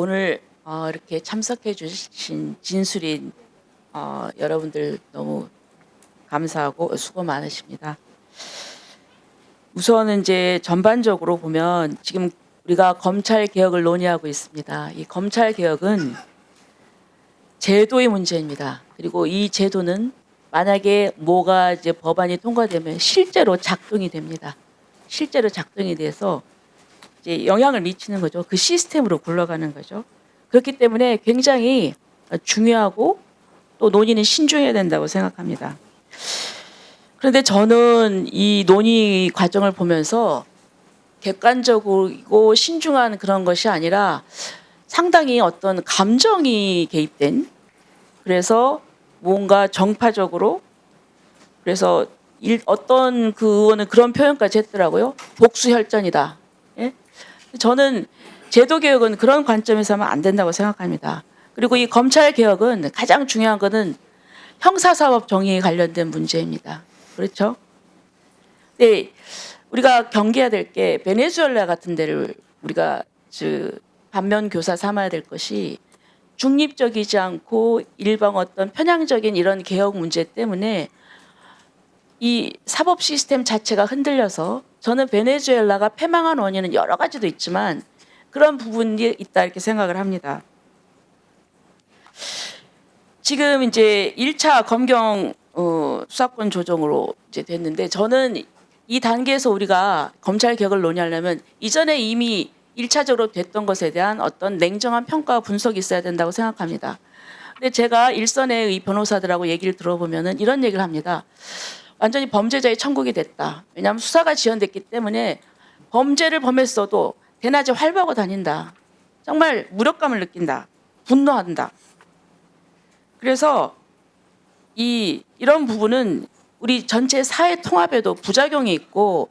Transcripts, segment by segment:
오늘 이렇게 참석해 주신 진술인 여러분들 너무 감사하고 수고 많으십니다. 우선은 이제 전반적으로 보면 지금 우리가 검찰 개혁을 논의하고 있습니다. 이 검찰 개혁은 제도의 문제입니다. 그리고 이 제도는 만약에 뭐가 이제 법안이 통과되면 실제로 작동이 됩니다. 실제로 작동이 돼서 이제 영향을 미치는 거죠. 그 시스템으로 굴러가는 거죠. 그렇기 때문에 굉장히 중요하고 또 논의는 신중해야 된다고 생각합니다. 그런데 저는 이 논의 과정을 보면서 객관적이고 신중한 그런 것이 아니라 상당히 어떤 감정이 개입된, 그래서 뭔가 정파적으로, 그래서 어떤 그 의원은 그런 표현까지 했더라고요. 복수혈전이다. 예? 저는 제도개혁은 그런 관점에서 하면 안 된다고 생각합니다. 그리고 이 검찰개혁은 가장 중요한 것은 형사사법 정의에 관련된 문제입니다. 그렇죠? 네, 우리가 경계해야 될 게 베네수엘라 같은 데를 우리가 반면교사 삼아야 될 것이 중립적이지 않고 일방 어떤 편향적인 이런 개혁 문제 때문에 이 사법 시스템 자체가 흔들려서, 저는 베네수엘라가 패망한 원인은 여러 가지도 있지만 그런 부분이 있다 이렇게 생각을 합니다. 지금 이제 1차 검경 수사권 조정으로 이제 됐는데, 저는 이 단계에서 우리가 검찰 개혁을 논의하려면 이전에 이미 1차적으로 됐던 것에 대한 어떤 냉정한 평가와 분석이 있어야 된다고 생각합니다. 근데 제가 일선의 이 변호사들하고 얘기를 들어보면은 이런 얘기를 합니다. 완전히 범죄자의 천국이 됐다. 왜냐하면 수사가 지연됐기 때문에 범죄를 범했어도 대낮에 활보하고 다닌다. 정말 무력감을 느낀다. 분노한다. 그래서 이런 부분은 우리 전체 사회 통합에도 부작용이 있고,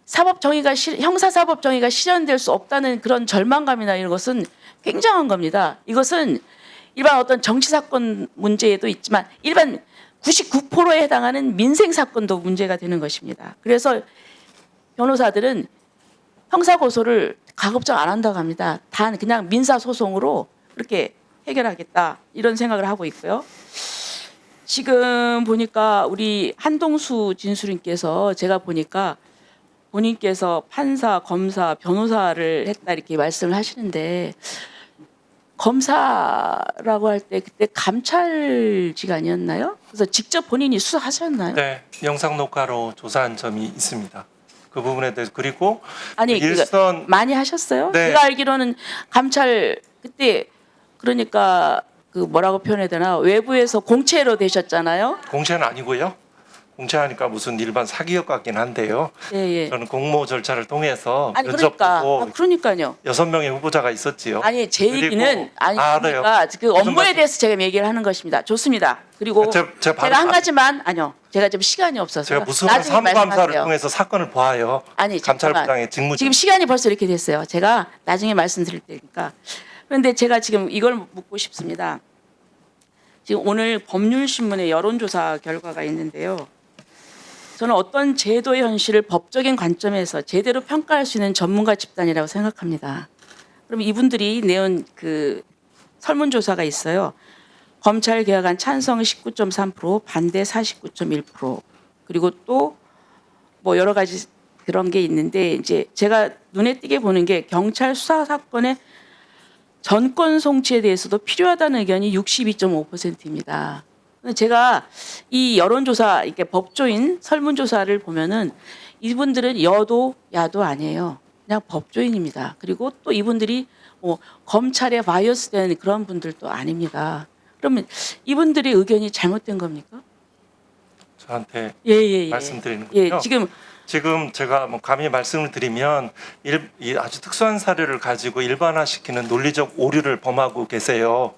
형사사법 정의가 실현될 수 없다는 그런 절망감이나 이런 것은 굉장한 겁니다. 이것은 일반 어떤 정치 사건 문제에도 있지만 일반 99%에 해당하는 민생 사건도 문제가 되는 것입니다. 그래서 변호사들은 형사 고소를 가급적 안 한다고 합니다. 단 그냥 민사 소송으로 그렇게 해결하겠다 이런 생각을 하고 있고요. 지금 보니까 우리 한동수 진술인께서, 제가 보니까 본인께서 판사, 검사, 변호사를 했다 이렇게 말씀을 하시는데, 검사라고 할 때 그때 감찰직 아니었나요? 그래서 직접 본인이 수사하셨나요? 네, 영상 녹화로 조사한 점이 있습니다. 그 부분에 대해서. 그리고 아니 일선 많이 하셨어요? 네. 제가 알기로는 감찰 그때 그러니까 그 뭐라고 표현해야 되나, 외부에서 공채로 되셨잖아요. 공채는 아니고요. 공채하니까 무슨 일반 사기업 같긴 한데요. 예. 저는 공모 절차를 통해서 아니 면접 보고 그러니까요. 6명의 후보자가 있었지요. 아니 제 그리고- 얘기는 알아요. 그러니까 그 무슨 업무에 말씀- 대해서 제가 얘기를 하는 것입니다. 좋습니다. 그리고 제가 한 가지만, 아니요, 제가 좀 시간이 없어서 제가 무수한 나중에 사무감사를 말씀하세요. 통해서 사건을 보아요. 아니 감찰부장의 직무. 지금 시간이 벌써 이렇게 됐어요. 제가 나중에 말씀드릴 테니까. 그런데 제가 지금 이걸 묻고 싶습니다. 지금 오늘 법률신문의 여론조사 결과가 있는데요. 저는 어떤 제도의 현실을 법적인 관점에서 제대로 평가할 수 있는 전문가 집단이라고 생각합니다. 그럼 이분들이 내온 그 설문조사가 있어요. 검찰 개혁안 찬성 19.3%, 반대 49.1%, 그리고 또 뭐 여러 가지 그런 게 있는데, 이제 제가 눈에 띄게 보는 게 경찰 수사 사건의 전권 송치에 대해서도 필요하다는 의견이 62.5%입니다. 제가 이 여론조사, 이렇게 법조인 설문조사를 보면은 이분들은 여도 야도 아니에요. 그냥 법조인입니다. 그리고 또 이분들이 검찰에 바이어스된 그런 분들도 아닙니다. 그러면 이분들의 의견이 잘못된 겁니까? 저한테 예. 말씀드리는 예, 거죠. 지금 제가 뭐 감히 말씀을 드리면 이 아주 특수한 사례를 가지고 일반화시키는 논리적 오류를 범하고 계세요.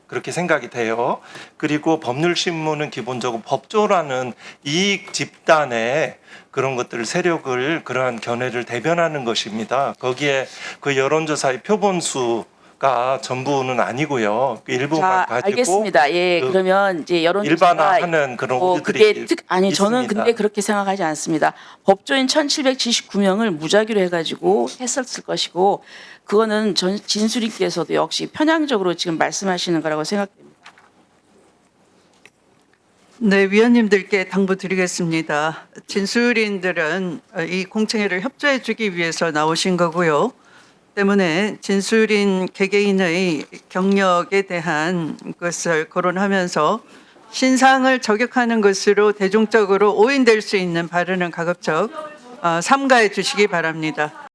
그렇게 생각이 돼요. 그리고 법률신문은 기본적으로 법조라는 이익 집단의 그런 것들, 세력을, 그러한 견해를 대변하는 것입니다. 거기에 그 여론조사의 표본수 가 전부는 아니고요. 그 일부만 자, 가지고 알겠습니다. 예, 그 그러면 이제 여론조사가 일반화하는 그런 그게 우리들이 아니 저는 있습니다. 근데 그렇게 생각하지 않습니다. 법조인 1,779명을 무작위로 해가지고 했었을 것이고 그거는 진술인께서도 역시 편향적으로 지금 말씀하시는 거라고 생각됩니다. 네, 위원님들께 당부드리겠습니다. 진술인들은 이 공청회를 협조해 주기 위해서 나오신 거고요. 때문에 진술인 개개인의 경력에 대한 것을 거론하면서 신상을 저격하는 것으로 대중적으로 오인될 수 있는 발언은 가급적 삼가해 주시기 바랍니다.